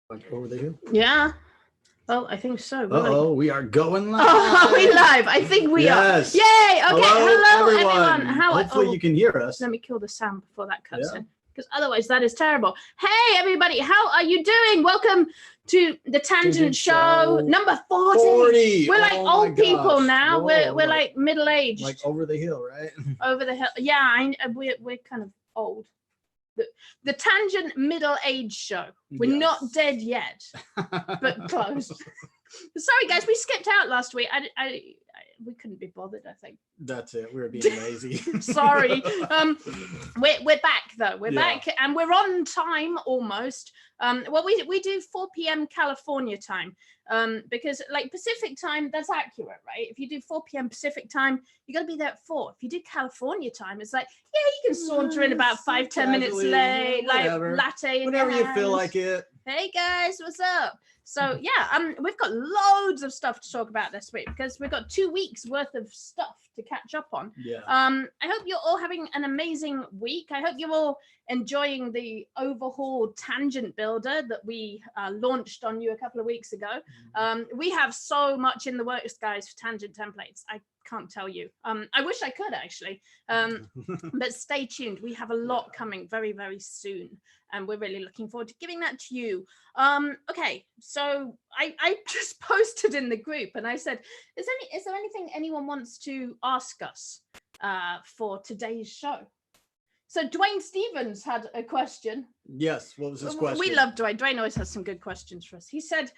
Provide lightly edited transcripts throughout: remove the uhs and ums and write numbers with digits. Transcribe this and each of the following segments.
Like over the hill? Yeah. Oh, I think so. Uh-oh, we are going live. Oh, are we live? I think we are. Yay! Okay. Hello everyone. Hopefully you can hear us. Let me kill the sound before that cuts in, because otherwise that is terrible. Hey everybody, how are you doing? Welcome to the Tangent Show number 40. We're like old people now. Whoa, we're like middle-aged. Like over the hill, right? Over the hill. Yeah, we're kind of old. The Tangent middle-aged show. We're not dead yet, but close. Sorry guys, we skipped out last week. We couldn't be bothered, I think. That's it. We were being lazy. Sorry. We're back though. We're back and we're on time almost. Well, we do 4 p.m. California time. Because like Pacific time, that's accurate, right? If you do 4 p.m. Pacific time, you got to be there at 4. If you do California time, it's like, yeah, you can saunter in about 5-10 minutes late, whatever. Like latte. Whenever you feel like it. Hey guys, what's up? So yeah, we've got loads of stuff to talk about this week because we've got 2 weeks worth of stuff to catch up on. Yeah. I hope you're all having an amazing week. I hope you're all enjoying the overhauled tangent builder that we launched on you a couple of weeks ago. We have so much in the works, guys, for tangent templates. I can't tell you. I wish I could actually, but stay tuned. We have a lot coming very, very soon, and we're really looking forward to giving that to you. Okay, so I just posted in the group and I said, is there anything anyone wants to ask us for today's show? So Dwayne Stevens had a question. Yes, what was his question? We love Dwayne. Dwayne always has some good questions for us. He said,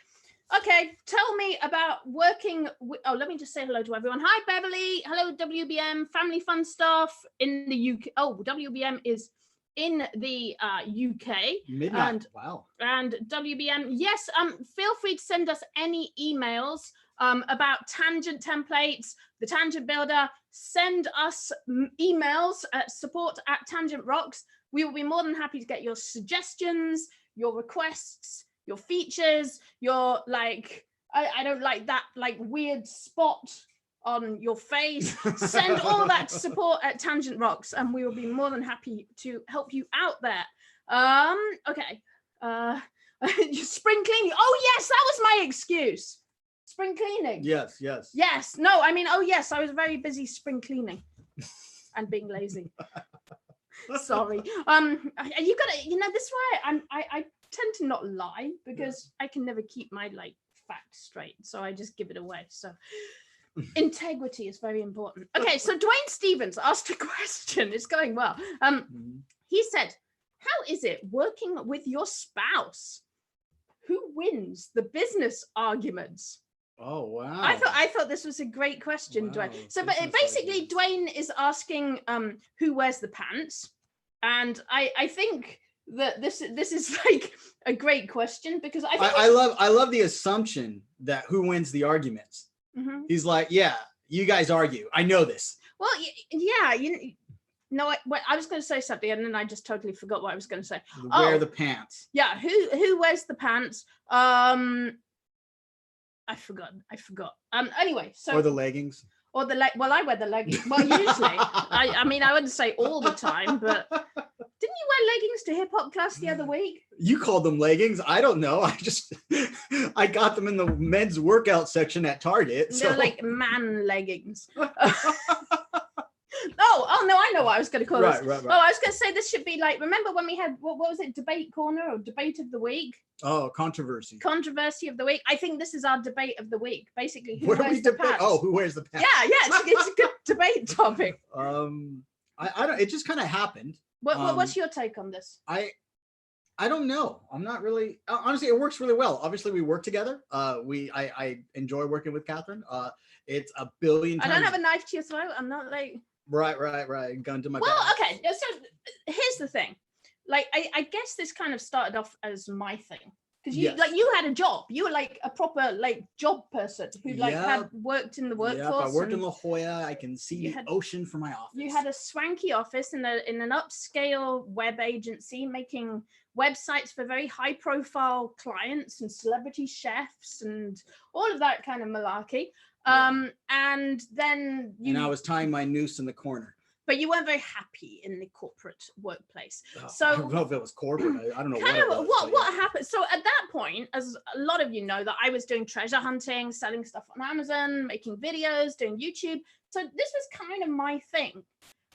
okay, tell me about working with, let me just say hello to everyone. Hi, Beverly. Hello, WBM. Family fun stuff in the UK. Oh, WBM is in the UK. Midnight. Wow. And WBM, yes, feel free to send us any emails about tangent templates, the tangent builder. Send us emails at support@tangentrocks. We will be more than happy to get your suggestions, your requests, your features, your like, I don't like that like weird spot on your face. Send all that to support@tangentrocks and we will be more than happy to help you out there. Okay. Spring cleaning. Oh yes, that was my excuse. Spring cleaning. Yes. Yes. No, I mean, oh yes, I was very busy spring cleaning and being lazy. Sorry. You gotta, this is why I tend to not lie, because I can never keep my like facts straight, so I just give it away. So integrity is very important. Okay, so Dwayne Stevens asked a question. It's going well. He said, how is it working with your spouse? Who wins the business arguments? Oh wow. I thought this was a great question, wow. Dwayne. So but basically Dwayne is asking who wears the pants, and I think that this is like a great question, because I love the assumption that who wins the arguments. He's like, yeah, you guys argue. I know this. Well, yeah, I was going to say something and then I just totally forgot what I was going to say. Wear the pants. Yeah, who wears the pants? I forgot. Anyway, so or the leggings. Or the well, I wear the leggings. Well, usually. I mean, I wouldn't say all the time, but didn't you wear leggings to hip hop class the other week? You called them leggings. I don't know. I got them in the men's workout section at Target. So. They're like man leggings. Oh no, I know what I was going to call this. Right. Oh, I was going to say this should be like, remember when we had, what was it, debate corner or debate of the week? Oh, controversy. Controversy of the week. I think this is our debate of the week. Basically, who what wears the pants? Oh, who wears the pants? Yeah, it's a good debate topic. I don't. It just kind of happened. What's your take on this? I don't know. I'm not really. Honestly, it works really well. Obviously, we work together. I enjoy working with Katharyne. It's a billion times. I don't have a knife to your throat. I'm not like. Right. Gun to my back. Well, okay. So here's the thing. Like, I guess this kind of started off as my thing, because you you had a job. You were like a proper like job person who like had worked in the workforce. I worked in La Jolla. I can see the ocean from my office. You had a swanky office in an upscale web agency making websites for very high profile clients and celebrity chefs and all of that kind of malarkey. And then I was tying my noose in the corner. But you weren't very happy in the corporate workplace. So I don't know if it was corporate. I don't know what it was. What happened? So at that point, point, as a lot of you know, that I was doing treasure hunting, selling stuff on Amazon, making videos, doing YouTube. So this was kind of my thing.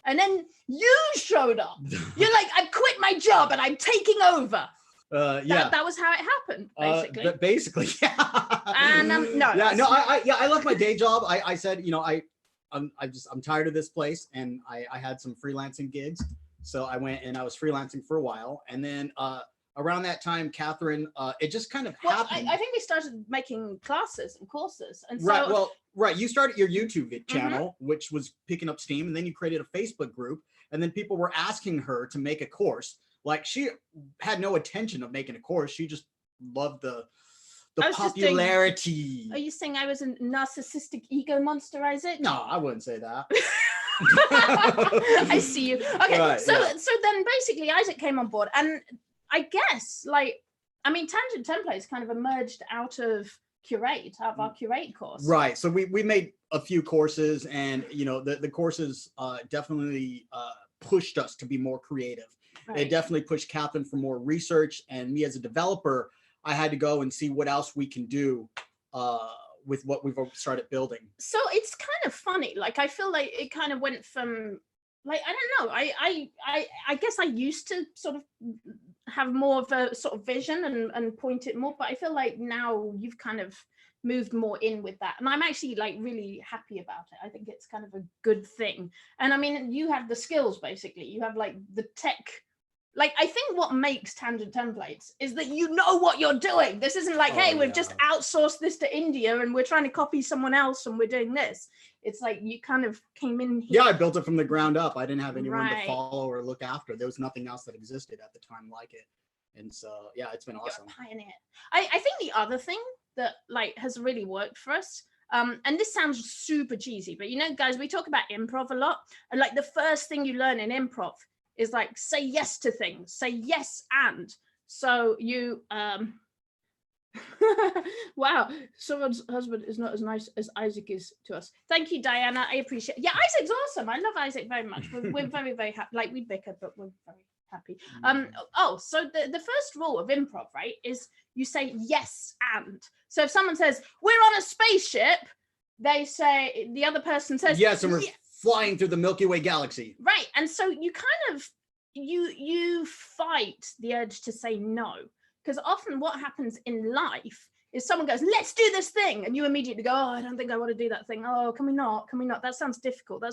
And then you showed up. You're like, I quit my job and I'm taking over. Yeah, that was how it happened, basically. But basically, yeah. And no, yeah, no, I left my day job. I said, you know, I'm tired of this place, and I had some freelancing gigs, so I went and I was freelancing for a while, and then around that time, Katharyne, it just kind of happened. I think we started making classes and courses, and so right. Well, right, you started your YouTube channel, which was picking up steam, and then you created a Facebook group, and then people were asking her to make a course. Like, she had no intention of making a course. She just loved the popularity. Are you saying I was a narcissistic ego monster, Isaac? No, I wouldn't say that. I see you. Okay, right, so then basically Isaac came on board, and I guess, like, I mean, Tangent Templates kind of emerged out of our Curate course. Right. So we made a few courses, and you know, the courses definitely pushed us to be more creative. Right. It definitely pushed Katharyne for more research, and me as a developer, I had to go and see what else we can do with what we've started building. So it's kind of funny. Like, I feel like it kind of went from, like, I don't know. I guess I used to sort of have more of a sort of vision and point it more, but I feel like now you've kind of moved more in with that, and I'm actually like really happy about it. I think it's kind of a good thing. And I mean, you have the skills, basically. You have like the tech. Like, I think what makes Tangent Templates is that you know what you're doing. This isn't like, hey, we've just outsourced this to India and we're trying to copy someone else and we're doing this. It's like you kind of came in here. Yeah, I built it from the ground up. I didn't have anyone to follow or look after. There was nothing else that existed at the time like it. And so, yeah, it's been awesome. You're a pioneer. I think the other thing that like has really worked for us, and this sounds super cheesy, but you know, guys, we talk about improv a lot. And like the first thing you learn in improv is like, say yes to things, say yes. And so you, wow, someone's husband is not as nice as Isaac is to us. Thank you, Diana. I appreciate it. Yeah, Isaac's awesome. I love Isaac very much. We're very, very happy. Like, we bicker, but we're very happy. So the first rule of improv, right, is you say yes and. So if someone says, we're on a spaceship, they say, the other person says, yes, and we're flying through the Milky Way galaxy. Right. And so you kind of, you fight the urge to say no. Because often what happens in life is someone goes, let's do this thing. And you immediately go, oh, I don't think I want to do that thing. Oh, can we not? Can we not? That sounds difficult.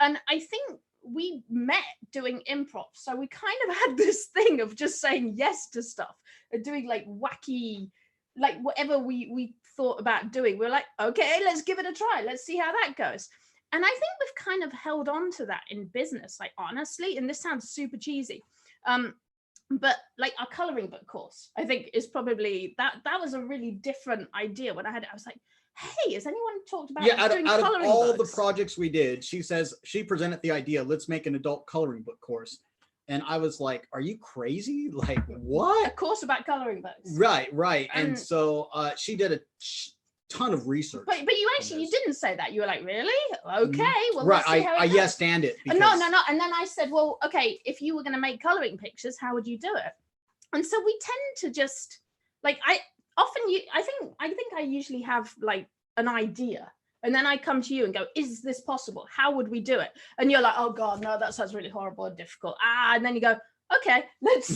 And I think we met doing improv. So we kind of had this thing of just saying yes to stuff and doing like wacky, like whatever we thought about doing. We're like, okay, let's give it a try. Let's see how that goes. And I think we've kind of held on to that in business, like, honestly, and this sounds super cheesy. But like our coloring book course, I think is probably that was a really different idea. When I had it, I was like, hey, has anyone talked about doing out coloring of all books? The projects we did, she presented the idea, let's make an adult coloring book course. And I was like, are you crazy? Like, what? A course about coloring books. Right. And so she did a ton of research. But you didn't say that. You were like, really? Okay, well, right. Let's see how it goes. Yes stand it. Because... No. And then I said, well, okay, if you were going to make coloring pictures, how would you do it? And so we tend to just like, I think I usually have like an idea. And then I come to you and go, is this possible? How would we do it? And you're like, oh God, no, that sounds really horrible and difficult. And then you go, okay, let's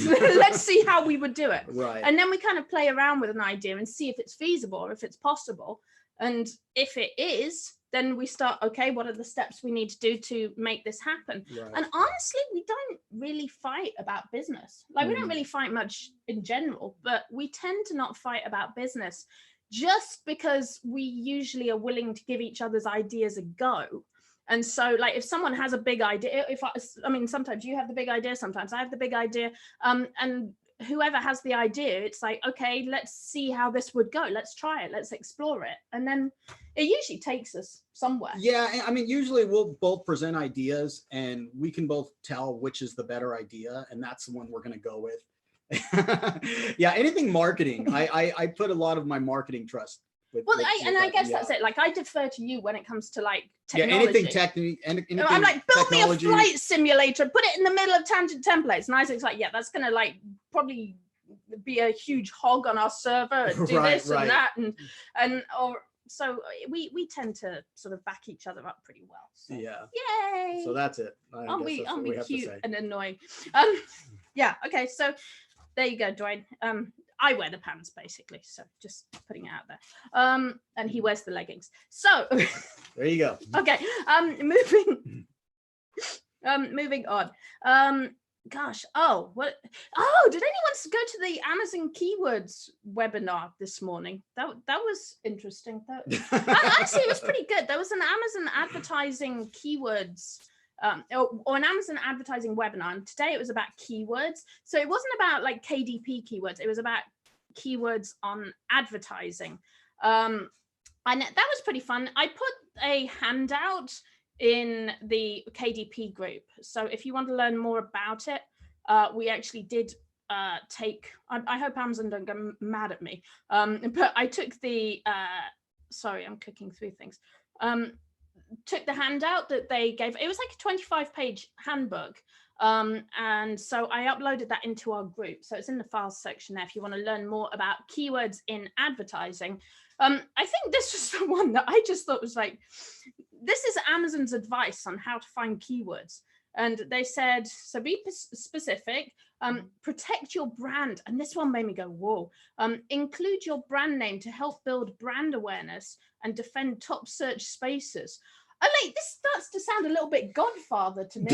see how we would do it. Right. And then we kind of play around with an idea and see if it's feasible or if it's possible. And if it is, then we start, okay, what are the steps we need to do to make this happen? Right. And honestly, we don't really fight about business. Like, we don't really fight much in general, but we tend to not fight about business just because we usually are willing to give each other's ideas a go. And so, like, if someone has a big idea, I mean, sometimes you have the big idea, sometimes I have the big idea, and whoever has the idea, it's like, okay, let's see how this would go. Let's try it. Let's explore it. And then it usually takes us somewhere. Yeah. I mean, usually we'll both present ideas and we can both tell which is the better idea. And that's the one we're going to go with. Yeah. Anything marketing. I put a lot of my marketing trust. I guess that's it. Like, I defer to you when it comes to like technology. Yeah, anything technique. I'm like, build me a flight simulator, put it in the middle of Tangent Templates. And Isaac's like, yeah, that's gonna like probably be a huge hog on our server and do this and that, and or so we tend to sort of back each other up pretty well. So, yeah. Yay! So that's it. I'll be cute and annoying. Yeah. Okay. So there you go, Dwayne. I wear the pants basically, so just putting it out there. And he wears the leggings. So there you go. Okay. Moving on. Gosh. Oh, what? Oh, did anyone go to the Amazon keywords webinar this morning? That was interesting. Actually, it was pretty good. There was an Amazon advertising keywords. Or an Amazon advertising webinar, and today it was about keywords. So it wasn't about like KDP keywords, it was about keywords on advertising. And that was pretty fun. I put a handout in the KDP group, so if you want to learn more about it, we actually did take, I hope Amazon don't get mad at me, but I took the sorry, I'm clicking through things. Took the handout that they gave. It was like a 25-page handbook, and so I uploaded that into our group, so it's in the files section there if you want to learn more about keywords in advertising. I think this was the one that I just thought was like, this is Amazon's advice on how to find keywords, and they said, so be specific, protect your brand, and this one made me go whoa. Include your brand name to help build brand awareness and defend top search spaces. Like, this starts to sound a little bit Godfather to me.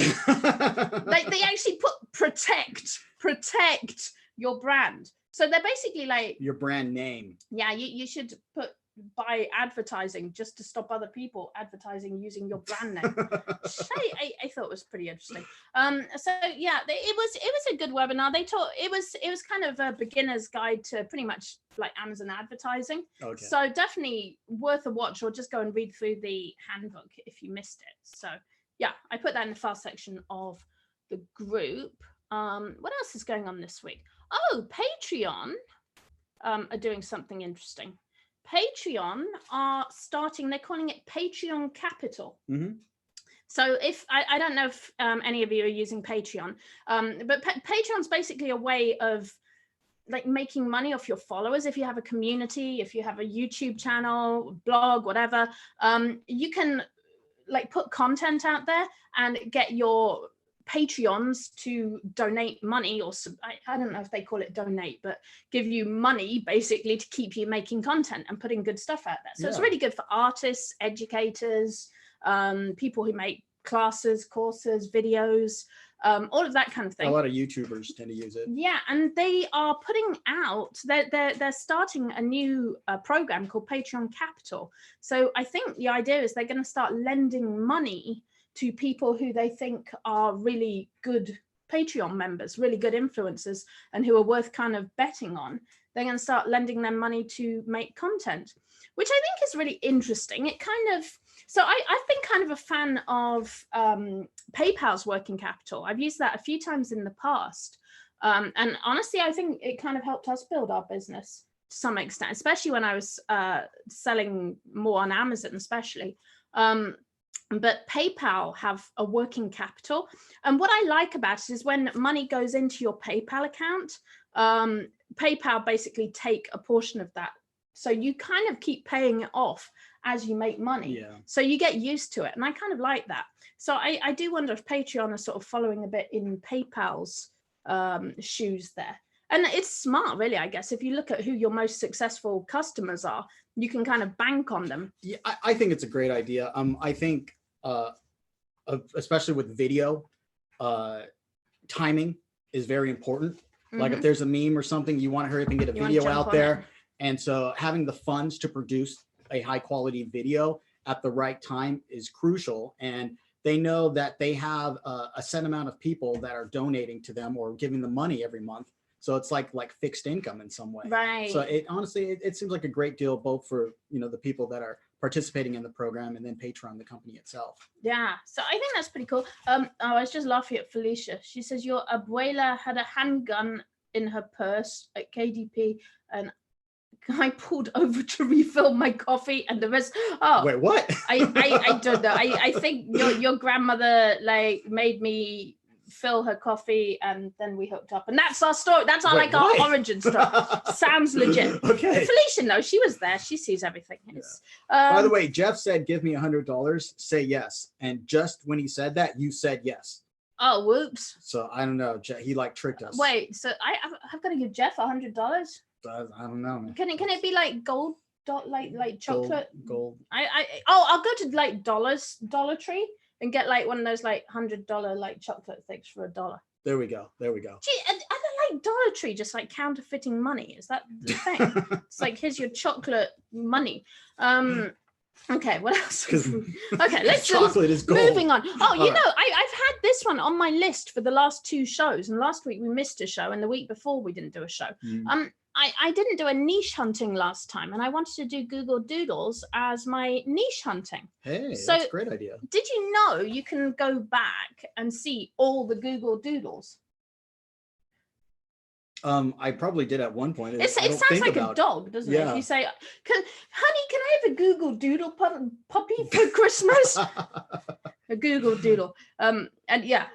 Like, they actually put protect your brand. So they're basically like your brand name. Yeah, you should put by advertising just to stop other people advertising using your brand name. I thought it was pretty interesting. So yeah, it was a good webinar. They taught, it was kind of a beginner's guide to pretty much like Amazon advertising. Okay. So definitely worth a watch, or just go and read through the handbook if you missed it. So yeah, I put that in the file section of the group. What else is going on this week? Oh, Patreon are doing something interesting. Patreon are starting, they're calling it Patreon Capital. Mm-hmm. So if, I don't know if any of you are using Patreon, but Patreon's basically a way of like making money off your followers. If you have a community, if you have a YouTube channel, blog, whatever, you can like put content out there and get your Patreons to donate money, or I don't know if they call it donate, but give you money basically to keep you making content and putting good stuff out there. So it's really good for artists, educators, people who make classes, courses, videos, all of that kind of thing. A lot of YouTubers tend to use it. Yeah, and they are putting out, they're starting a new program called Patreon Capital. So I think the idea is they're going to start lending money to people who they think are really good Patreon members, really good influencers, and who are worth kind of betting on. They're going to start lending them money to make content, which I think is really interesting. It kind of, so I've been kind of a fan of PayPal's working capital. I've used that a few times in the past. And honestly, I think it kind of helped us build our business to some extent, especially when I was selling more on Amazon, especially. But PayPal have a working capital. And what I like about it is when money goes into your PayPal account, PayPal basically take a portion of that. So you kind of keep paying it off as you make money. Yeah. So you get used to it. And I kind of like that. So I do wonder if Patreon are sort of following a bit in PayPal's shoes there. And it's smart, really, I guess. If you look at who your most successful customers are, you can kind of bank on them. Yeah, I think it's a great idea. I think, especially with video, timing is very important. Mm-hmm. Like if there's a meme or something, you want to hurry up and get a video out there. And so having the funds to produce a high quality video at the right time is crucial. And they know that they have a set amount of people that are donating to them or giving them money every month. So it's like fixed income in some way. Right. So it honestly, it seems like a great deal, both for, the people that are participating in the program and then Patreon, the company itself. Yeah. So I think that's pretty cool. I was just laughing at Felicia. She says, your abuela had a handgun in her purse at KDP and I pulled over to refill my coffee and the rest. Oh, wait, what? I don't know. I think your grandmother like made me Phil her coffee, and then we hooked up. And that's our story. That's our our origin story. Sounds legit. Okay. Felicia, no, she was there. She sees everything. By the way, Jeff said, "Give me $100, say yes." And just when he said that, you said yes. Oh, whoops. So I don't know. He like tricked us. Wait, so I've got to give Jeff $100? I don't know, man. Can it be like gold, like chocolate? Gold. I'll go to like Dollar Tree and get like one of those like $100 like chocolate things for $1. There we go. Gee, are they like Dollar Tree just like counterfeiting money? Is that the thing? It's like, here's your chocolate money. Okay, what else? Okay, let's chocolate is gold. Moving on. Oh, you know, I've had this one on my list for the last 2 shows, and last week we missed a show, and the week before we didn't do a show. I didn't do a niche hunting last time, and I wanted to do Google Doodles as my niche hunting. Hey, so that's a great idea. Did you know you can go back and see all the Google Doodles? I probably did at one point. It sounds like a dog, doesn't it? If you say, honey, can I have a Google Doodle puppy for Christmas? A Google Doodle. And yeah.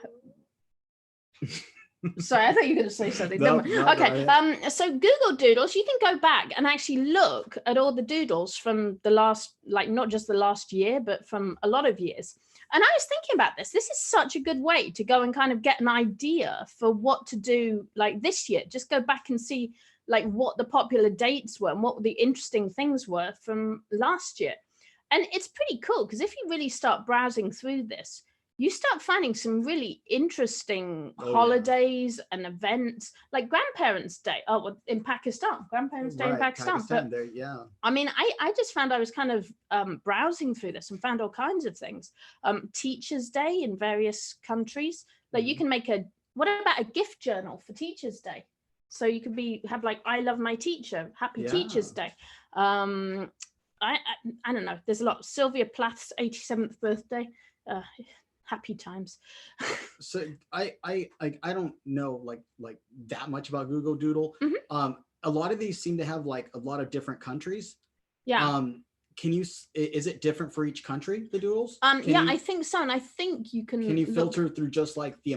Sorry, I thought you were going to say something. No, okay. So Google Doodles, you can go back and actually look at all the doodles from the last, like not just the last year, but from a lot of years. And I was thinking about this. This is such a good way to go and kind of get an idea for what to do like this year. Just go back and see like what the popular dates were and what the interesting things were from last year. And it's pretty cool because if you really start browsing through this, you start finding some really interesting holidays and events, like Grandparents' Day. Oh, in Pakistan, Grandparents' Day in Pakistan. But, I mean, I just found I was kind of browsing through this and found all kinds of things. Teachers' Day in various countries. Like you can make what about a gift journal for Teachers' Day? So you could have like, I love my teacher, happy Teachers' Day. I don't know. There's a lot. Sylvia Plath's 87th birthday. Happy times. So I don't know like that much about Google Doodle. A lot of these seem to have like a lot of different countries. Is it different for each country, the doodles? I think so. And I think you can filter through just like the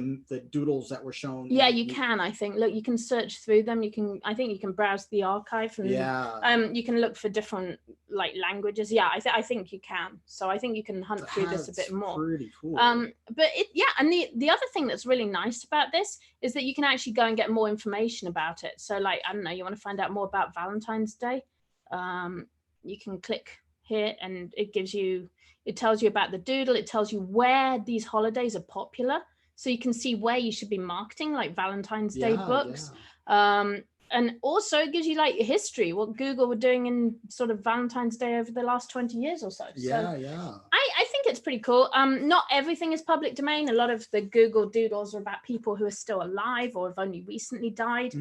doodles that were shown? Yeah, you can. I think, look, you can search through them. I think you can browse the archive and you can look for different like languages. Yeah, I think you can. So I think you can hunt through this a bit more. Pretty cool. And the other thing that's really nice about this is that you can actually go and get more information about it. So like, I don't know, you want to find out more about Valentine's Day, you can click here and it tells you about the doodle. It tells you where these holidays are popular, so you can see where you should be marketing like Valentine's Day books. And also it gives you like history, what Google were doing in sort of Valentine's Day over the last 20 years or so. I think it's pretty cool. Not everything is public domain. A lot of the Google Doodles are about people who are still alive or have only recently died.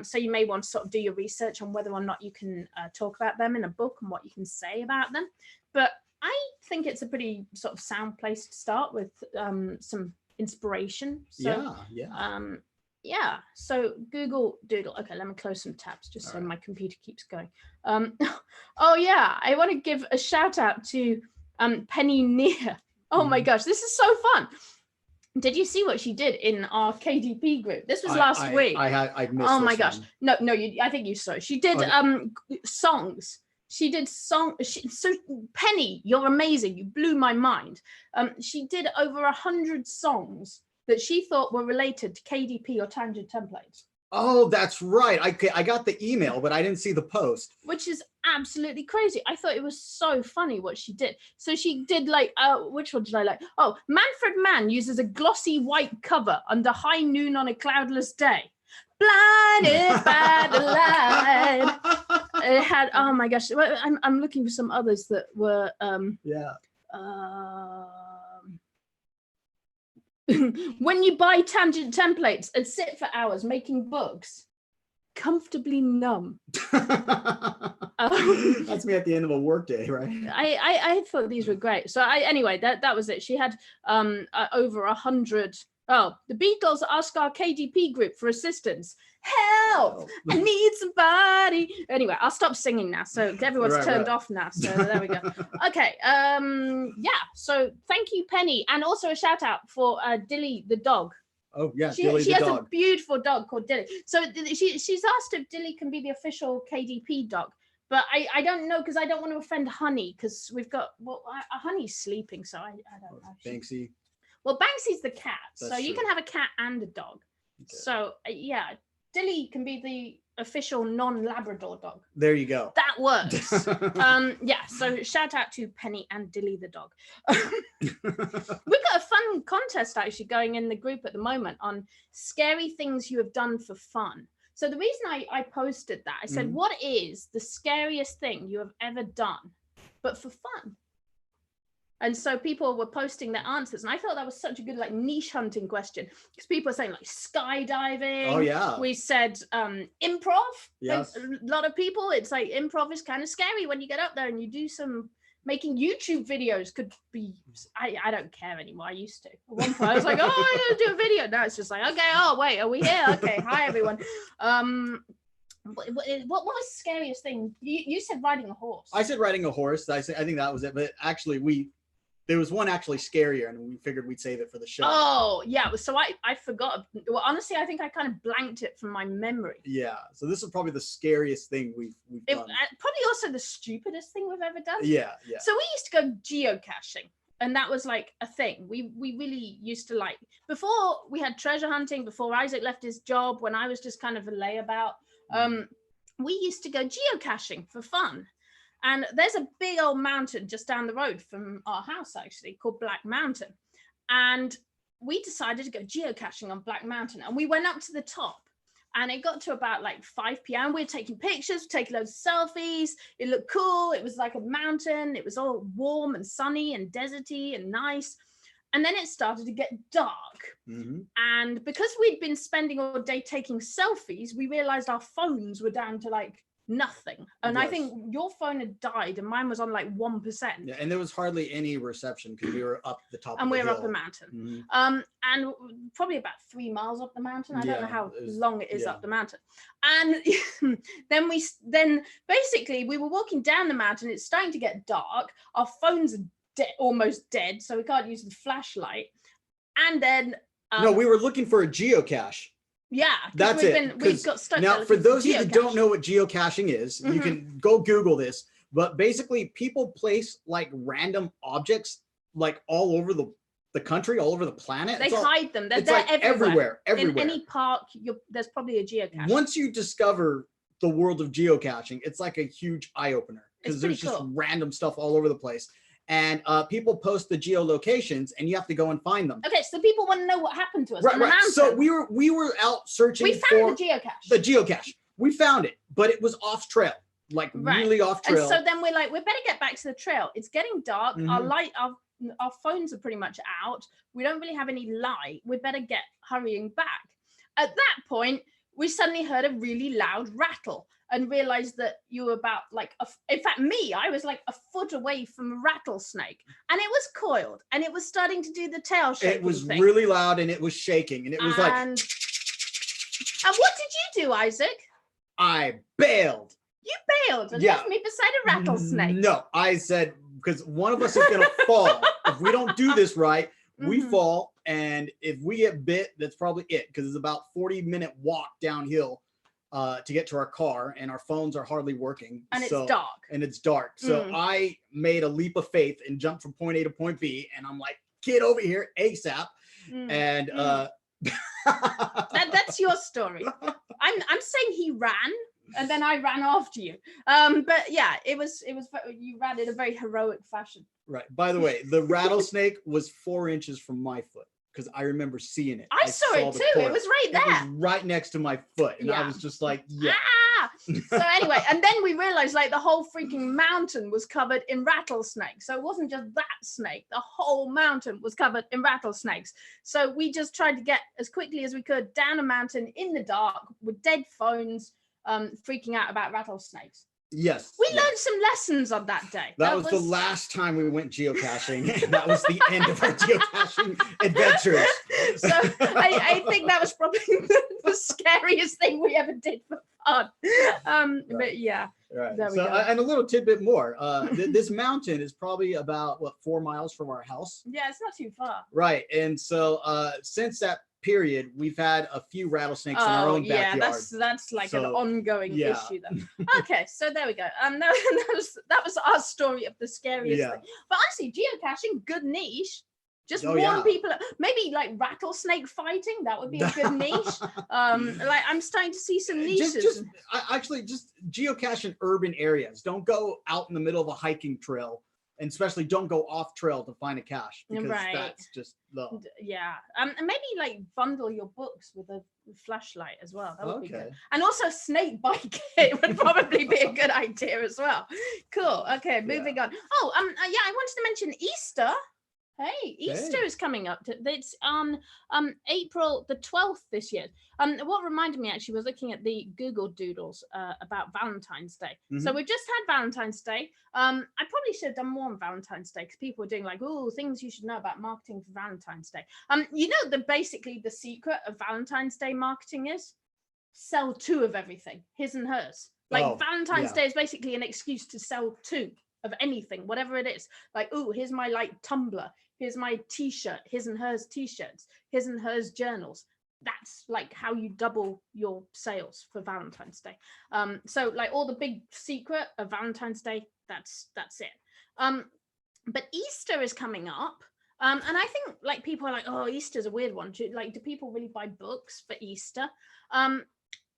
So you may want to sort of do your research on whether or not you can talk about them in a book and what you can say about them. But I think it's a pretty sort of sound place to start with some inspiration. So, so Google Doodle. Okay, let me close some tabs just so my computer keeps going. I want to give a shout out to Penny Near. Oh my gosh, this is so fun. Did you see what she did in our KDP group? This was last week. I missed Oh my gosh. No, I think you saw. She did songs. She did so Penny, you're amazing. You blew my mind. She did over 100 songs that she thought were related to KDP or tangent templates. Oh, that's right. I got the email, but I didn't see the post. Which is absolutely crazy. I thought it was so funny what she did. So she did like, which one did I like? Oh, Manfred Mann uses a glossy white cover under high noon on a cloudless day. Blinded by the light. It had, oh my gosh. I'm looking for some others that were, when you buy tangent templates and sit for hours making books, comfortably numb. That's me at the end of a work day, right? I thought these were great. So anyway, that was it. She had over 100. Oh, the Beatles ask our KDP group for assistance. Help! I need somebody. Anyway, I'll stop singing now. So everyone's turned off now. So there we go. Okay. So thank you, Penny, and also a shout out for Dilly the dog. Oh yeah, She Dilly the has dog. a beautiful dog called Dilly. So she's asked if Dilly can be the official KDP dog, but I don't know because I don't want to offend Honey because we've got Honey's sleeping, so I don't know. Banksy. Well, Banksy's the cat, That's so you true. can have a cat and a dog. Okay. So yeah, Dilly can be the official non-Labrador dog. There you go. That works. Yeah, so shout out to Penny and Dilly the dog. We've got a fun contest actually going in the group at the moment on scary things you have done for fun. So the reason I posted that, I said, what is the scariest thing you have ever done, but for fun? And so people were posting their answers, and I thought that was such a good like niche hunting question because people are saying like skydiving. Oh yeah. We said improv. Yes. A lot of people, it's like improv is kind of scary when you get up there and you do some making YouTube videos. Could be I don't care anymore. I used to. At one point I was like, oh, I'm gonna do a video. Now it's just like, okay, oh wait, are we here? Okay, hi everyone. What was the scariest thing? You said riding a horse. I said riding a horse. I think that was it. But actually, there was one actually scarier, and we figured we'd save it for the show. Oh yeah, so I forgot. Well, honestly, I think I kind of blanked it from my memory. Yeah, so this is probably the scariest thing we've done. Probably also the stupidest thing we've ever done. Yeah. So we used to go geocaching, and that was like a thing. We really used to like, before we had treasure hunting, before Isaac left his job, when I was just kind of a layabout, we used to go geocaching for fun. And there's a big old mountain just down the road from our house, actually, called Black Mountain. And we decided to go geocaching on Black Mountain. And we went up to the top. And it got to about like 5 p.m. We were taking pictures, taking loads of selfies. It looked cool. It was like a mountain. It was all warm and sunny and deserty and nice. And then it started to get dark. And because we'd been spending all day taking selfies, we realized our phones were down to like nothing. And yes. I think your phone had died and mine was on like 1%. Yeah, and there was hardly any reception because we were up the top and of the we were hill. up the mountain. And probably about 3 miles up the mountain. I don't know how long it is up the mountain. And then basically we were walking down the mountain. It's starting to get dark. Our phones are almost dead, so we can't use the flashlight. And then no, we were looking for a geocache. Yeah, that's it. We've got stuck now, for those of you that don't know what geocaching is, you can go Google this. But basically, people place like random objects like all over the country, all over the planet. They hide them. They're like everywhere. In any park, there's probably a geocache. Once you discover the world of geocaching, it's like a huge eye opener because there's just random stuff all over the place. And people post the geolocations, and you have to go and find them. Okay, so people want to know what happened to us. Right. So we were out searching. We found the geocache. The geocache. We found it, but it was off trail, like really off trail. And so then we're like, we better get back to the trail. It's getting dark. Our phones are pretty much out. We don't really have any light. We better get hurrying back. At that point, we suddenly heard a really loud rattle. And realized that you were about like, in fact, I was like a foot away from a rattlesnake, and it was coiled, and it was starting to do the tail shaking. It was really loud, and it was shaking, and it was like. And what did you do, Isaac? I bailed. You bailed and left me beside a rattlesnake. No, I said because one of us is gonna fall if we don't do this right. We fall, and if we get bit, that's probably it because it's about 40-minute walk downhill. To get to our car, and our phones are hardly working. And it's dark. So I made a leap of faith and jumped from point A to point B, and I'm like, get over here ASAP. And that's your story. I'm saying he ran, and then I ran after you. But yeah, it was you ran in a very heroic fashion. Right. By the way, the rattlesnake was 4 inches from my foot. Because I remember seeing it. I saw it too. It was right there. It was right next to my foot. And I was just like, yeah. So anyway, and then we realized like the whole freaking mountain was covered in rattlesnakes. So it wasn't just that snake. The whole mountain was covered in rattlesnakes. So we just tried to get as quickly as we could down a mountain in the dark with dead phones, freaking out about rattlesnakes. Yes. We learned some lessons on that day. That was the last time we went geocaching. And that was the end of our geocaching adventures. So I think that was probably the scariest thing we ever did for fun. But yeah. Right. So, and a little tidbit more. This mountain is probably about 4 miles from our house. Yeah, it's not too far. Right. And so since that period, we've had a few rattlesnakes in our own backyard. That's like an ongoing issue then. Okay, so there we go. That was our story of the scariest thing. But honestly, geocaching, good niche. Just warn people, maybe like rattlesnake fighting, that would be a good niche. Like I'm starting to see some niches. Just geocache in urban areas. Don't go out in the middle of a hiking trail, and especially don't go off trail to find a cache, because that's just low. Yeah. And maybe like bundle your books with a flashlight as well. That would be good. And also snake bite kit would probably be a good idea as well. Cool. Okay, moving on. Oh, I wanted to mention Easter. Hey, Easter is coming up. It's on April the 12th this year. What reminded me actually was looking at the Google Doodles about Valentine's Day. So we've just had Valentine's Day. I probably should have done more on Valentine's Day, because people were doing like, oh, things you should know about marketing for Valentine's Day. You know, basically the secret of Valentine's Day marketing is sell two of everything, his and hers. Like Valentine's Day is basically an excuse to sell two of anything, whatever it is. Like, oh, here's my like tumbler. Here's my t-shirt, his and hers t-shirts, his and hers journals. That's like how you double your sales for Valentine's Day. So like all the big secret of Valentine's Day, that's it. But Easter is coming up. And I think like people are like, oh, Easter's a weird one. Do people really buy books for Easter?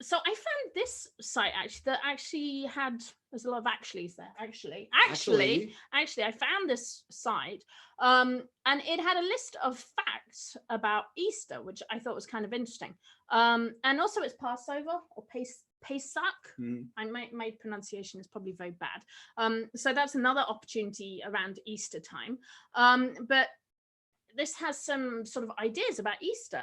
So I found this site actually that actually had, there's a lot of actuallys there. Actually, I found this site and it had a list of facts about Easter, which I thought was kind of interesting. And also it's Passover or Pesach. My pronunciation is probably very bad. So that's another opportunity around Easter time. But this has some sort of ideas about Easter.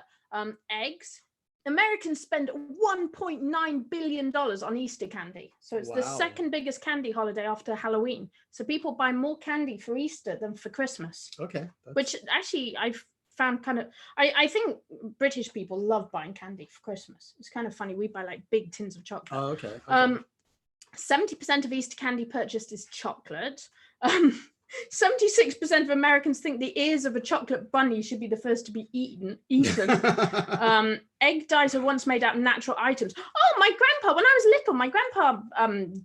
Eggs. Americans spend $1.9 billion on Easter candy. So it's the second biggest candy holiday after Halloween. So people buy more candy for Easter than for Christmas. Okay. Which actually I've found kind of, I think British people love buying candy for Christmas. It's kind of funny. We buy like big tins of chocolate. Oh, okay. 70% of Easter candy purchased is chocolate. 76% of Americans think the ears of a chocolate bunny should be the first to be eaten. Egg dyes are once made out of natural items. Oh, my grandpa, when I was little, my grandpa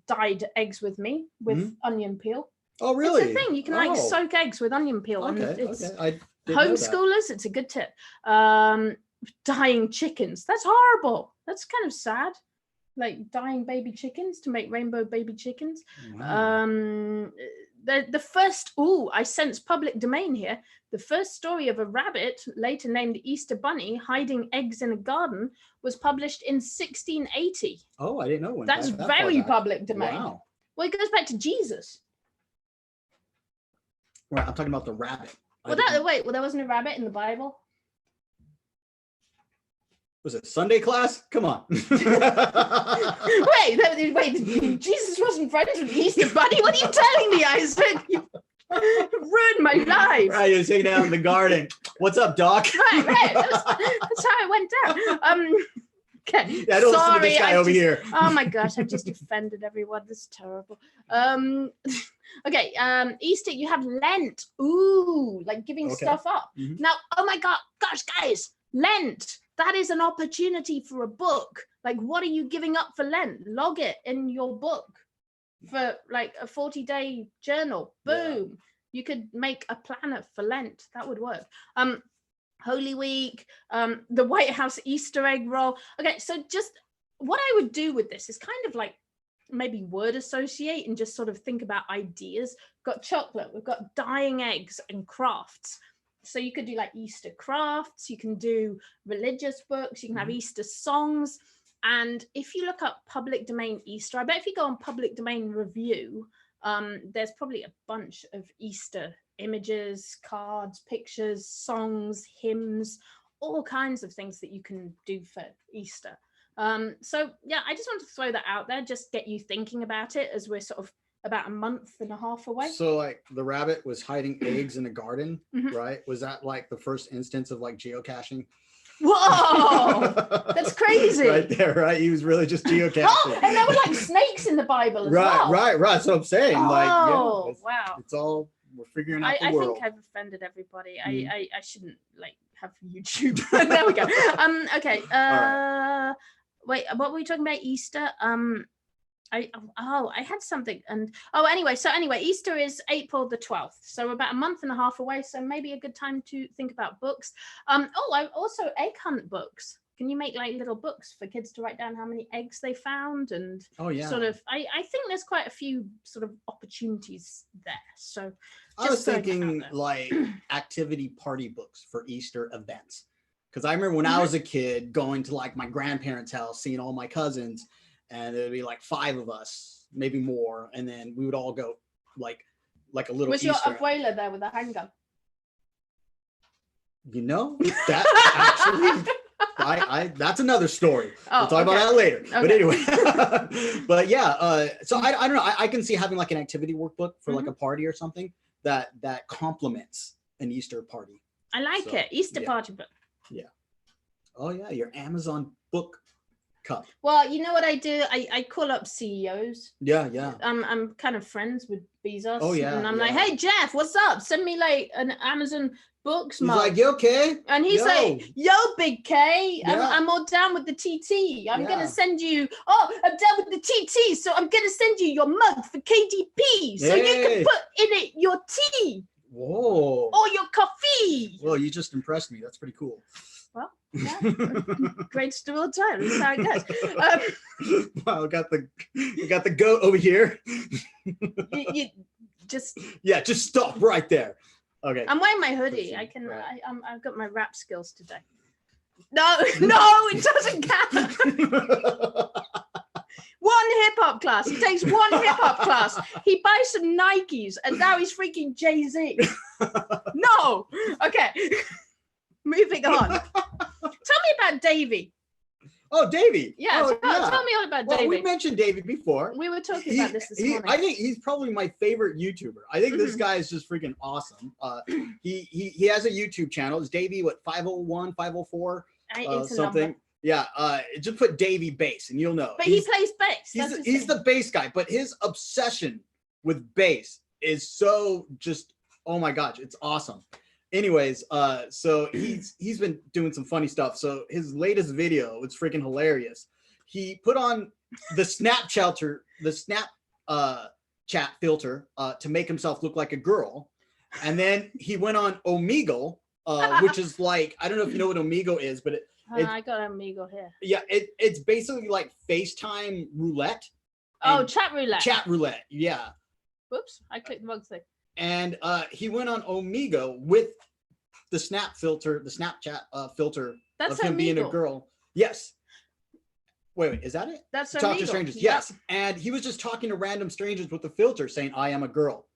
dyed eggs with me with onion peel. Oh, really? It's a thing. You can soak eggs with onion peel. Okay, and it's homeschoolers, it's a good tip. Dyeing chickens. That's horrible. That's kind of sad. Like dyeing baby chickens to make rainbow baby chickens. Wow. The first, I sense public domain here. The first story of a rabbit, later named Easter Bunny, hiding eggs in a garden, was published in 1680. Oh, I didn't know when. That's very public domain. Wow. Well, it goes back to Jesus. Right, I'm talking about the rabbit. Well, there wasn't a rabbit in the Bible. Was it Sunday class? Come on. wait, Jesus wasn't friends with the Easter Bunny? What are you telling me, Isaac? You ruined my life. Right, he was hanging out in the garden. What's up, Doc? Right. That's how it went down. Okay. Yeah, I don't listen to this guy over here. Oh my gosh, I've just offended everyone. This is terrible. Okay, Easter, you have Lent. Ooh, like giving stuff up. Now, oh my gosh, guys, Lent. That is an opportunity for a book. Like, what are you giving up for Lent? Log it in your book for like a 40-day journal. Boom. You could make a planner for Lent. That would work. Holy Week, the White House Easter egg roll. Okay, so just what I would do with this is kind of like maybe word associate and just sort of think about ideas. We've got chocolate, we've got dyeing eggs and crafts. So you could do like Easter crafts, you can do religious books, you can have Easter songs. And if you look up public domain Easter, I bet if you go on public domain review, there's probably a bunch of Easter images, cards, pictures, songs, hymns, all kinds of things that you can do for Easter. So yeah, I just want to throw that out there, just get you thinking about it as we're sort of about a month and a half away. So like the rabbit was hiding eggs in a garden, right? Was that like the first instance of like geocaching? Whoa, that's crazy. Right there, right? He was really just geocaching. Oh, and there were like snakes in the Bible as well. Right. That's what I'm saying. Oh, like, wow. It's all we're figuring out the I world. think I've offended everybody. I shouldn't like have YouTube. There we go. Okay. right. Wait, what were we talking about? Easter? I had something, and anyway, Easter is April the 12th, so about a month and a half away, so maybe a good time to think about books. I also egg hunt books. Can you make like little books for kids to write down how many eggs they found, and sort of I think there's quite a few sort of opportunities there. So I was thinking like activity party books for Easter events, because I remember when I was a kid going to like my grandparents' house, seeing all my cousins, and there'd be like 5 of us, maybe more, and then we would all go like a little. Was Easter your abuela there with a handgun? You know, that actually, that's another story. We'll talk about that later. Okay. But anyway, but yeah, so I don't know. I can see having like an activity workbook for like a party or something that complements an Easter party. I like it. Easter party book. Yeah. Oh yeah, your Amazon book cup. Well, you know what I do? I call up CEOs. Yeah. I'm kind of friends with Bezos. Oh yeah. And I'm like, hey Jeff, what's up? Send me like an Amazon books mug. He's like, you okay? And he's like, yo, Big K, Yeah. I'm all down with the TT. I'm gonna send you. Oh, I'm down with the TT, so I'm gonna send you your mug for KDP, so you can put in it your tea. Whoa. Or your coffee. Well, you just impressed me. That's pretty cool. Well, yeah. Greatest of all time. That's how it goes. Wow, we got the goat over here. you just stop right there. Okay. I'm wearing my hoodie. I can. Right. I've got my rap skills today. No, it doesn't count. One hip hop class. He takes one hip hop class. He buys some Nikes, and now he's freaking Jay-Z. No. Okay. Moving on. Tell me about Davey. Oh, Davey. Yeah, tell me all about Davey. Well, we mentioned Davey before. We were talking about this morning. I think he's probably my favorite YouTuber. I think this guy is just freaking awesome. He has a YouTube channel. It's Davey, 501, 504, something. Number. Yeah, just put Davey Bass and you'll know. But he plays bass. He's the bass guy, but his obsession with bass is so just, oh my gosh, it's awesome. Anyways, so he's been doing some funny stuff. So his latest video was freaking hilarious. He put on the Snapchat filter to make himself look like a girl, and then he went on Omegle, which is like, I don't know if you know what Omegle is, but I got Omegle here. Yeah, it's basically like FaceTime roulette. Oh, chat roulette. Chat roulette, yeah. Whoops, I clicked the wrong thing. And he went on Omegle with the Snapchat filter of him being a girl. Yes. Wait, is that it? That's Talk to strangers. Yep. Yes. And he was just talking to random strangers with the filter saying, I am a girl.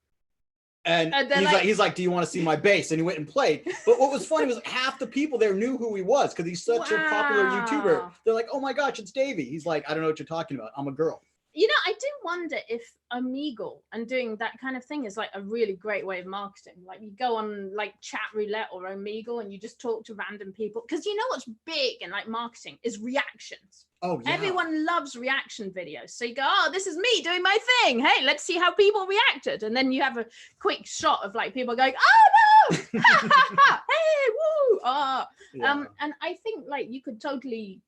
And he's like, do you want to see my bass? And he went and played. But what was funny was half the people there knew who he was because he's such a popular YouTuber. They're like, oh my gosh, it's Davey. He's like, I don't know what you're talking about. I'm a girl. You know, I do wonder if Omegle and doing that kind of thing is like a really great way of marketing. Like you go on like chat roulette or Omegle and you just talk to random people. Because you know what's big in like marketing is reactions. Oh, yeah. Everyone loves reaction videos. So you go, oh, this is me doing my thing. Hey, let's see how people reacted. And then you have a quick shot of like people going, oh no, ha ha ha, hey, woo. Yeah. And I think like you could totally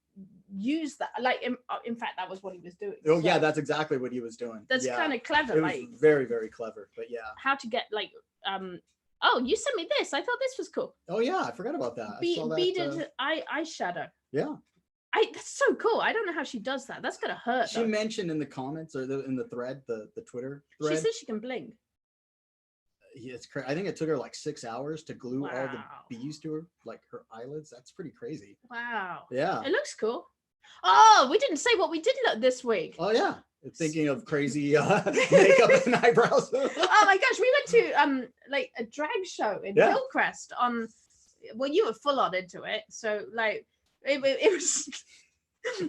use that, like in fact that was what he was doing. Oh, so yeah, that's exactly what he was doing. That's kind of clever. It was very, very clever. But yeah, how to get like oh, you sent me this. I thought this was cool. Oh yeah, I forgot about that. Beaded eyeshadow. Yeah, that's so cool. I don't know how she does that. That's gonna hurt. She mentioned in the comments or in the thread, the Twitter thread, she says she can blink. Yeah, it's crazy. I think it took her like 6 hours to glue all the bees to her, like her eyelids. That's pretty crazy. Wow. Yeah, it looks cool. Oh, we didn't say what we did this week. Oh yeah, thinking of crazy makeup and eyebrows. Oh my gosh, we went to like a drag show in Hillcrest on. Well, you were full on into it, so like it was.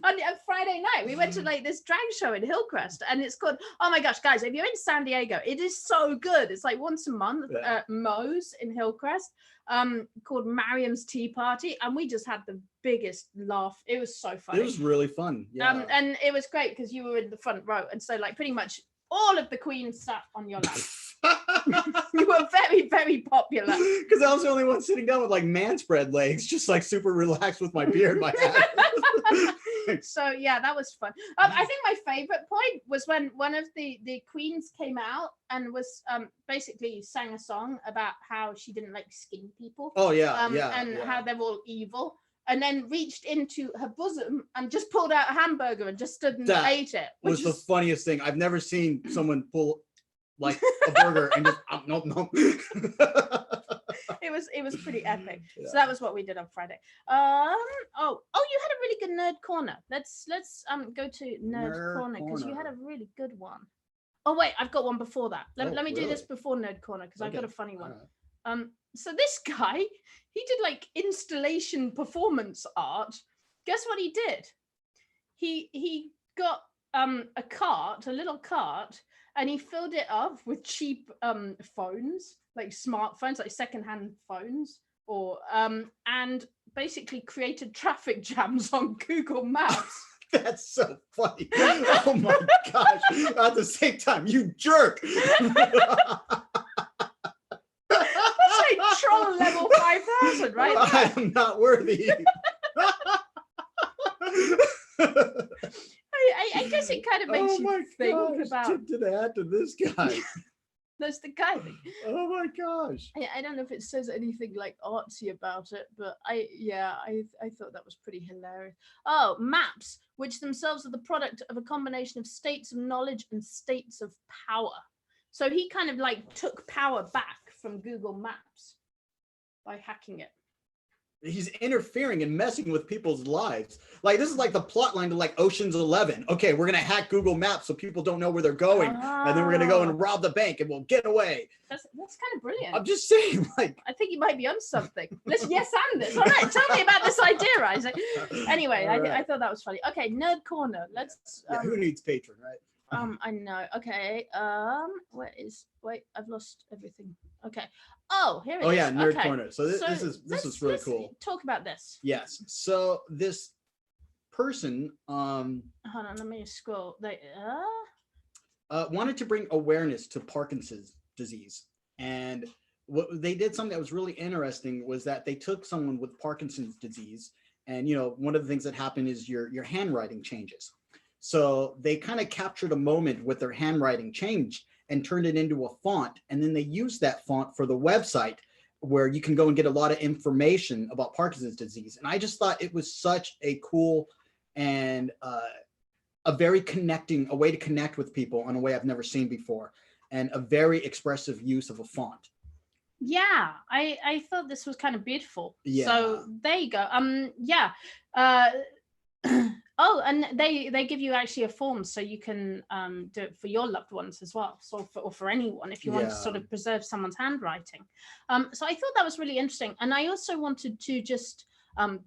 On a Friday night, we went to like this drag show in Hillcrest, and it's called, oh my gosh, guys, if you're in San Diego, it is so good. It's like once a month, Moe's in Hillcrest, called Mariam's Tea Party, and we just had the biggest laugh. It was so funny. It was really fun. Yeah. And it was great because you were in the front row, and so like pretty much all of the queens sat on your lap. You were very, very popular. Because I was the only one sitting down with like man spread legs, just like super relaxed with my beard, my hat. So yeah, that was fun. I think my favorite point was when one of the queens came out and was basically sang a song about how she didn't like skinny people. Oh yeah, and how they're all evil. And then reached into her bosom and just pulled out a hamburger and just stood and ate it. Was the funniest thing. I've never seen someone pull like a burger and just nope. It was pretty epic. So that was what we did on Friday. Oh, you had a really good nerd corner. Let's go to nerd corner because you had a really good one. Oh wait, I've got one before that. Let me do this before nerd corner because I've got a funny one. Right. So this guy, he did like installation performance art. Guess what he did? He got a little cart, and he filled it up with cheap phones, like smartphones, like secondhand phones, or and basically created traffic jams on Google Maps. That's so funny. Oh my gosh. At the same time, you jerk. That's like troll level 5,000, right? I am not worthy. I guess it kind of makes you think about. Tip to the hat to this guy. That's the guy. Oh my gosh. I don't know if it says anything like artsy about it, but I thought that was pretty hilarious. Oh, maps, which themselves are the product of a combination of states of knowledge and states of power. So he kind of like took power back from Google Maps by hacking it. He's interfering and messing with people's lives. Like this is like the plot line to like Ocean's 11. Okay, we're gonna hack Google Maps so people don't know where they're going, and then we're gonna go and rob the bank and we'll get away. That's kind of brilliant. I'm just saying, like I think you might be on something. Let's yes and this. All right, tell me about this idea, Isaac. Anyway, right. I thought that was funny. Okay, nerd corner. Let's. Who needs patron, right? I know. Okay. Wait, I've lost everything. Okay. Oh, here it is. Oh yeah, nerd okay. corner. So this is really cool. Talk about this. Yes. So this person hold on, let me scroll. They wanted to bring awareness to Parkinson's disease. And what they did, something that was really interesting, was that they took someone with Parkinson's disease, and one of the things that happened is your handwriting changes. So they kind of captured a moment with their handwriting change and turned it into a font. And then they used that font for the website where you can go and get a lot of information about Parkinson's disease. And I just thought it was such a cool and a way to connect with people in a way I've never seen before, and a very expressive use of a font. Yeah, I thought this was kind of beautiful. Yeah. So there you go. Oh, and they give you actually a form so you can do it for your loved ones as well, so for anyone if you want to sort of preserve someone's handwriting. So I thought that was really interesting, and I also wanted to just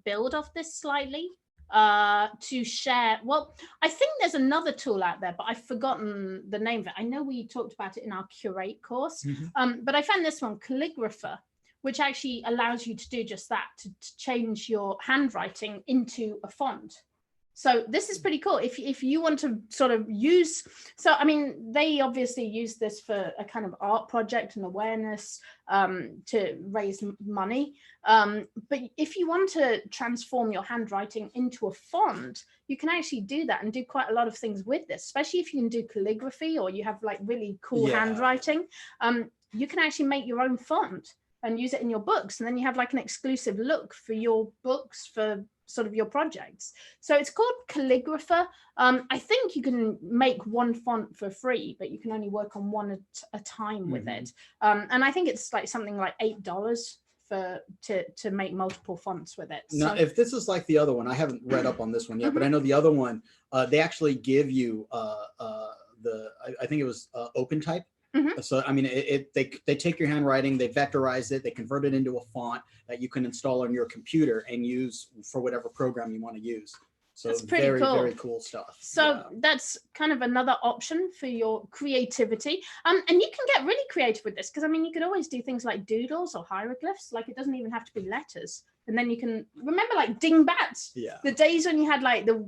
build off this slightly to share. Well, I think there's another tool out there, but I've forgotten the name of it. I know we talked about it in our Curate course, but I found this one, Calligrapher, which actually allows you to do just that, to change your handwriting into a font. So this is pretty cool. If you want to sort of use, so I mean, they obviously use this for a kind of art project and awareness to raise money. But if you want to transform your handwriting into a font, you can actually do that and do quite a lot of things with this, especially if you can do calligraphy or you have like really cool handwriting. You can actually make your own font and use it in your books. And then you have like an exclusive look for your books, for sort of your projects. So it's called Calligrapher. I think you can make one font for free, but you can only work on one at a time with it. And I think it's like something like $8 to make multiple fonts with it. Now, if this is like the other one, I haven't read up on this one yet, but I know the other one, they actually give you I think it was OpenType. So, I mean, they take your handwriting, they vectorize it, they convert it into a font that you can install on your computer and use for whatever program you want to use. So it's very, very cool stuff. So that's kind of another option for your creativity. And you can get really creative with this, because I mean, you could always do things like doodles or hieroglyphs. Like, it doesn't even have to be letters. And then you can remember like dingbats. Yeah. The days when you had like the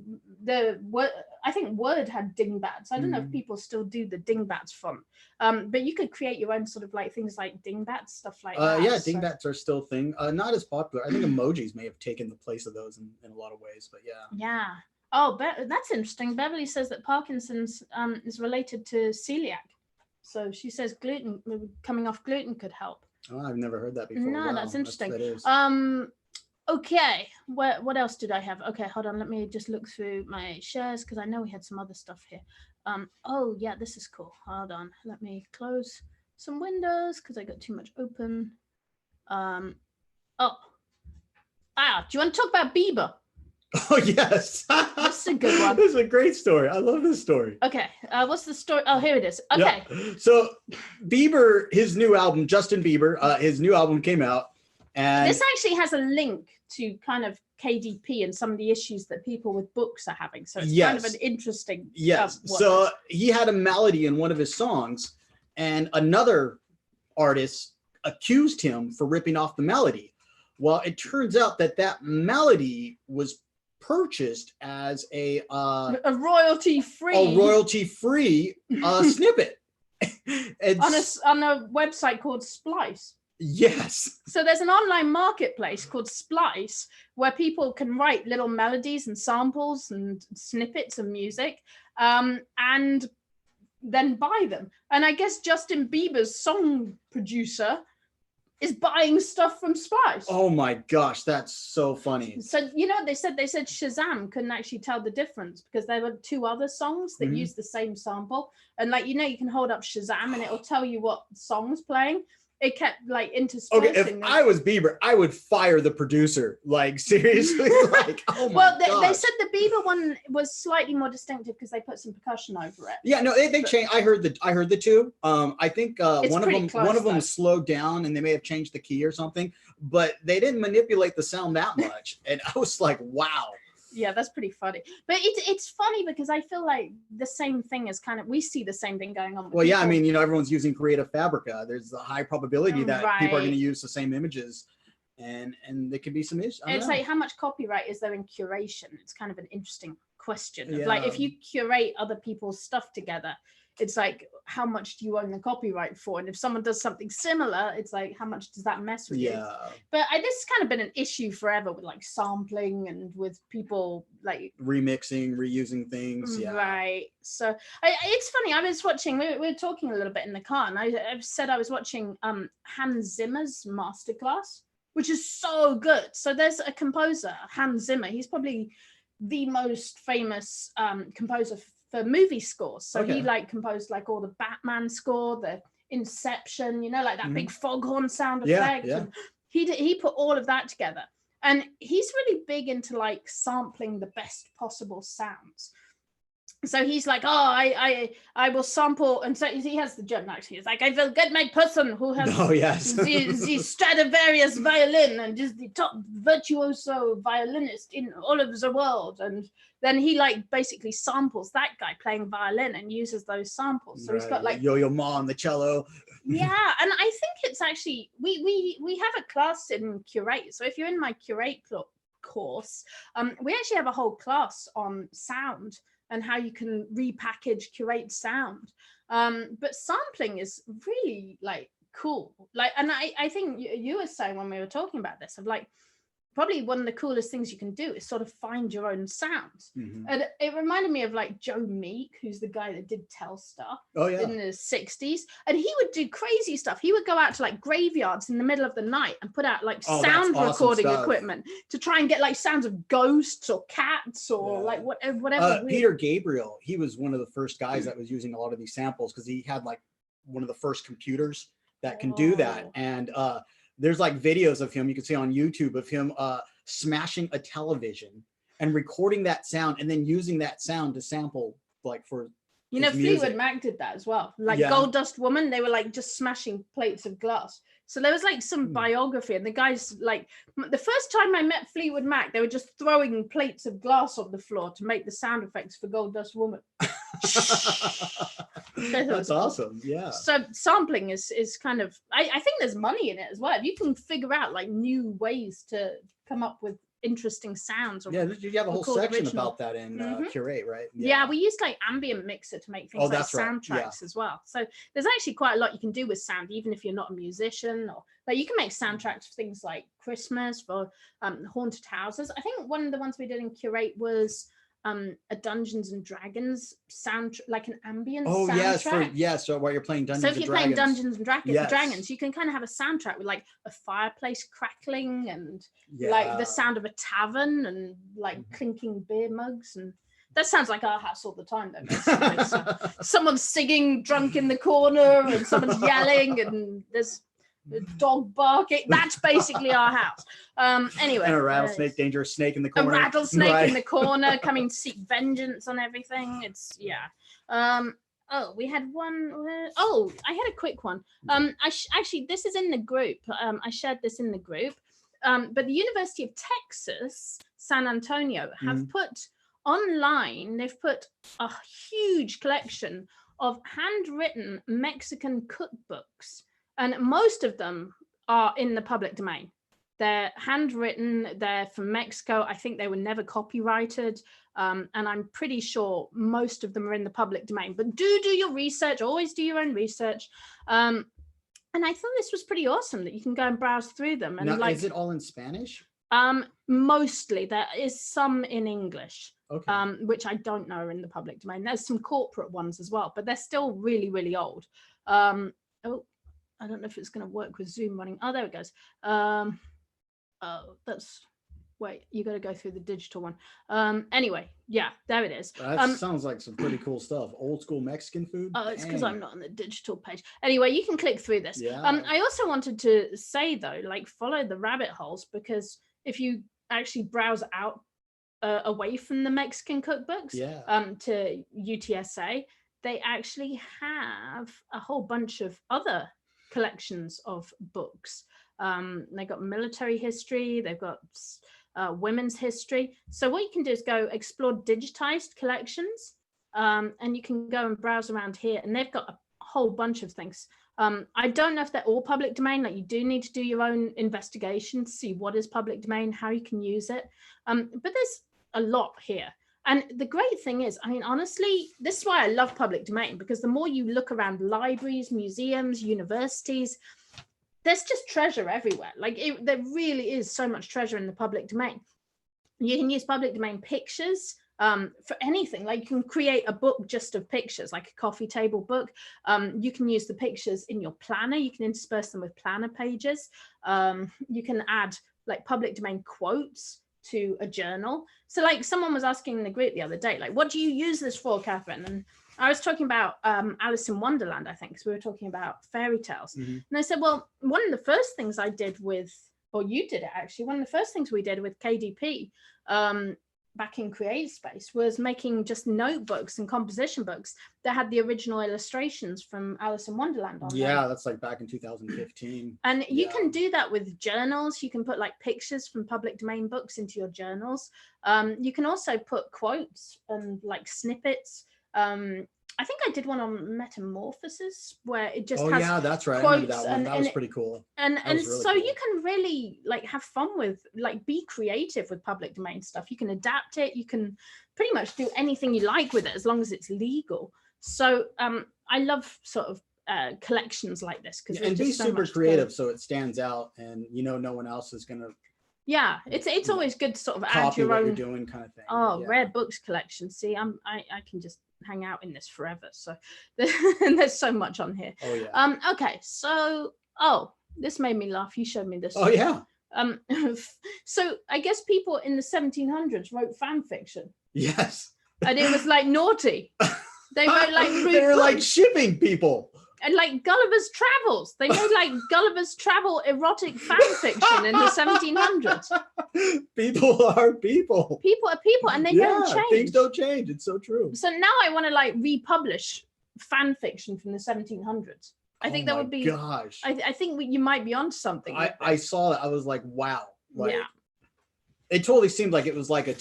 I think Word had dingbats. I don't know if people still do the dingbats font, but you could create your own sort of like things like dingbats, stuff like that. Yeah, dingbats are still a thing. Not as popular. I think emojis may have taken the place of those in a lot of ways, but yeah. Yeah. Oh, that's interesting. Beverly says that Parkinson's is related to celiac. So she says coming off gluten could help. Oh, I've never heard that before. No, wow, that's interesting. That is. Okay, what else did I have? Okay, hold on, let me just look through my shares because I know we had some other stuff here. Oh yeah, this is cool. Hold on, let me close some windows because I got too much open. Do you want to talk about Bieber? Oh yes, that's a good one. This is a great story. I love this story. Okay, what's the story? Oh, here it is. Okay, yeah. So Bieber, his new album, Justin Bieber, his new album came out, and this actually has a link to kind of KDP and some of the issues that people with books are having. So it's kind of an interesting. Yes. So he had a melody in one of his songs, and another artist accused him for ripping off the melody. Well, it turns out that melody was purchased as a royalty-free snippet. on a website called Splice. Yes. So there's an online marketplace called Splice where people can write little melodies and samples and snippets of music and then buy them. And I guess Justin Bieber's song producer is buying stuff from Splice. Oh my gosh, that's so funny. So you know what they said? They said Shazam couldn't actually tell the difference because there were two other songs that used the same sample. And like, you know, you can hold up Shazam and it'll tell you what song's playing. It kept like interspersing. Okay, if I was Bieber, I would fire the producer. Like seriously, like oh my well, they said the Bieber one was slightly more distinctive because they put some percussion over it. Yeah, no, they changed. I heard the two. I think one of them slowed down, and they may have changed the key or something. But they didn't manipulate the sound that much, and I was like, wow. Yeah, that's pretty funny. But it's funny because I feel like the same thing is kind of, we see the same thing going on. Well, yeah, I mean, you know, everyone's using Creative Fabrica. There's a high probability that people are going to use the same images, and there could be some issues. It's like, how much copyright is there in curation? It's kind of an interesting question. Yeah. Like if you curate other people's stuff together, it's like, how much do you own the copyright for? And if someone does something similar, it's like, how much does that mess with you? But this has kind of been an issue forever with like sampling and with people like remixing, reusing things. Yeah. Right. So it's funny. I was watching, we were talking a little bit in the car, and I said I was watching Hans Zimmer's masterclass, which is so good. So there's a composer, Hans Zimmer. He's probably the most famous composer for movie scores. So he like composed like all the Batman score, the Inception, you know, like that big foghorn sound effect. Yeah. And he put all of that together. And he's really big into like sampling the best possible sounds. So he's like, I will sample, and so he has the German accent. He's like, I will get my person who has the Stradivarius violin and is the top virtuoso violinist in all of the world. And then he like basically samples that guy playing violin and uses those samples. So he's got like Yo-Yo Ma on the cello. Yeah, and I think it's actually we have a class in Curate. So if you're in my Curate course, we actually have a whole class on sound and how you can repackage, curate sound. But sampling is really like cool. Like, and I think you were saying when we were talking about this, of like, probably one of the coolest things you can do is sort of find your own sounds. And it reminded me of like Joe Meek, who's the guy that did Telstar in the 60s. And he would do crazy stuff. He would go out to like graveyards in the middle of the night and put out like sound recording equipment to try and get like sounds of ghosts or cats or like whatever. Peter Gabriel, he was one of the first guys that was using a lot of these samples because he had like one of the first computers that can do that. And there's like videos of him, you can see on YouTube, of him smashing a television and recording that sound and then using that sound to sample like for Fleetwood Mac did that as well. Like Gold Dust Woman, they were like just smashing plates of glass. So there was like some biography, and the guys, like, the first time I met Fleetwood Mac, they were just throwing plates of glass on the floor to make the sound effects for Gold Dust Woman. That's awesome. Yeah. So sampling is kind of, I think there's money in it as well. If you can figure out like new ways to come up with interesting sounds. Or Yeah, you have a whole record section original. about that in Curate, right? Yeah, we used like ambient mixer to make things like that's right. soundtracks as well. So there's actually quite a lot you can do with sound, even if you're not a musician, or like you can make soundtracks for things like Christmas, for haunted houses. I think one of the ones we did in Curate was a Dungeons and Dragons sound, like an ambient soundtrack. So while you're playing Dungeons so and if you're Dragons. playing Dungeons and Dragons, you can kind of have a soundtrack with like a fireplace crackling and like the sound of a tavern and like clinking beer mugs, and that sounds like our house all the time though, basically. So someone's singing drunk in the corner and someone's yelling and there's a dog barking. That's basically our house. Anyway, and a rattlesnake, dangerous snake in the corner. A rattlesnake in the corner coming to seek vengeance on everything. It's we had one. I had a quick one. Actually, this is in the group. I shared this in the group. But the University of Texas, San Antonio, have put online. They've put a huge collection of handwritten Mexican cookbooks. And most of them are in the public domain. They're handwritten, they're from Mexico. I think they were never copyrighted. And I'm pretty sure most of them are in the public domain. But do your research, always do your own research. And I thought this was pretty awesome that you can go and browse through them. And now, is it all in Spanish? Mostly. There is some in English, which I don't know are in the public domain. There's some corporate ones as well, but they're still really, really old. I don't know if it's going to work with Zoom running. Oh, there it goes. Wait, you got to go through the digital one. Anyway, yeah, there it is. That sounds like some pretty cool stuff. Old school Mexican food. Oh, it's because I'm not on the digital page. Anyway, you can click through this. Yeah. I also wanted to say though, like follow the rabbit holes, because if you actually browse out away from the Mexican cookbooks to UTSA, they actually have a whole bunch of other collections of books. They've got military history, they've got women's history. So what you can do is go explore digitized collections, and you can go and browse around here, and they've got a whole bunch of things. I don't know if they're all public domain. Like you do need to do your own investigation to see what is public domain, how you can use it. But there's a lot here. And the great thing is, I mean, honestly, this is why I love public domain, because the more you look around libraries, museums, universities, there's just treasure everywhere. Like there really is so much treasure in the public domain. You can use public domain pictures for anything. Like you can create a book just of pictures, like a coffee table book. You can use the pictures in your planner. You can intersperse them with planner pages. You can add like public domain quotes to a journal. So like someone was asking in the group the other day, like, what do you use this for, Katharyne? And I was talking about Alice in Wonderland, I think, because we were talking about fairy tales. And I said, well, one of the first things I did with, or you did it actually, one of the first things we did with KDP back in Create Space was making just notebooks and composition books that had the original illustrations from Alice in Wonderland on them. That's like back in 2015. And you can do that with journals. You can put like pictures from public domain books into your journals. You can also put quotes and like snippets. I think I did one on Metamorphosis where it just has that's right. quotes. I remember that one. That was pretty cool. And really so cool. you can really like have fun with, like, be creative with public domain stuff. You can adapt it. You can pretty much do anything you like with it as long as it's legal. So I love sort of collections like this, because and be super creative so it stands out, and no one else is gonna. Yeah, it's always good to sort of copy add your what own you're doing kind of thing. rare books collection. See, I can just hang out in this forever. So there's so much on here. Okay, so this made me laugh. You showed me this. So I guess people in the 1700s wrote fan fiction. Yes. And it was like naughty. They wrote like they were like shipping people. And like Gulliver's Travels. They made like Gulliver's Travel erotic fan fiction in the 1700s. People are people. People are people, and they don't change. Things don't change. It's so true. So now I want to like republish fan fiction from the 1700s. I think that would be. Gosh. I think you might be onto something. I saw that. I was like, wow. Like, it totally seemed like it was like a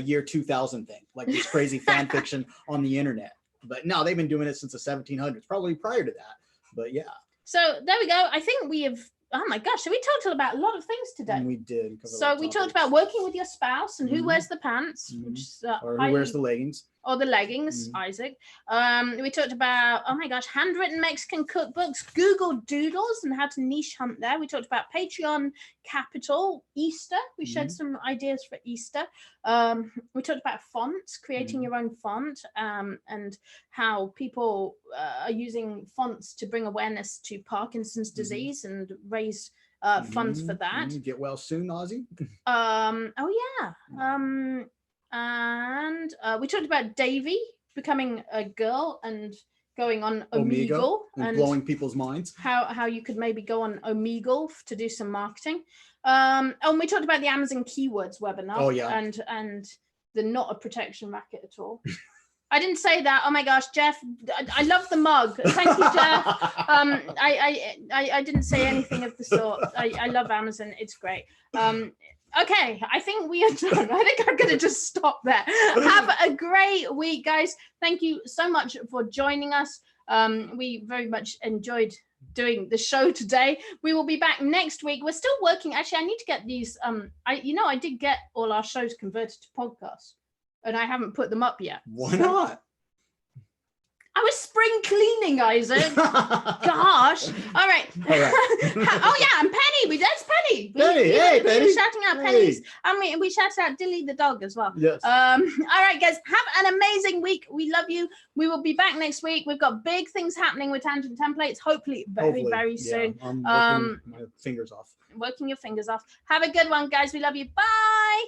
year 2000 thing, like this crazy fan fiction on the internet. But no, they've been doing it since the 1700s, probably prior to that. But yeah. So there we go. I think we have oh my gosh, so we talked about a lot of things today. We did. So we talked about working with your spouse and who wears the pants, which is or who wears the leggings. Or the leggings, Isaac. We talked about, oh my gosh, handwritten Mexican cookbooks, Google Doodles and how to niche hunt there. We talked about Patreon Capital, Easter. We shared some ideas for Easter. We talked about fonts, creating your own font, and how people are using fonts to bring awareness to Parkinson's disease and raise funds for that. Get well soon, Ozzy. Oh yeah. And we talked about Davy becoming a girl and going on Omegle and blowing people's minds. How you could maybe go on Omegle to do some marketing. And we talked about the Amazon keywords webinar. Oh yeah. And the not a protection racket at all. I didn't say that. Oh my gosh, Jeff! I love the mug. Thank you, Jeff. I didn't say anything of the sort. I love Amazon. It's great. Okay, I think we are done. I think I'm going to just stop there. Have a great week, guys. Thank you so much for joining us. We very much enjoyed doing the show today. We will be back next week. We're still working. Actually, I need to get these. I did get all our shows converted to podcasts, and I haven't put them up yet. Why not? I was spring cleaning, Isaac. Gosh. All right. Oh yeah, and Penny. There's Penny. Hey, Penny. We're shouting out pennies. And we shouted out Dilly the dog as well. Yes. All right, guys. Have an amazing week. We love you. We will be back next week. We've got big things happening with Tangent Templates. Hopefully very soon. I'm working my fingers off. Working your fingers off. Have a good one, guys. We love you. Bye.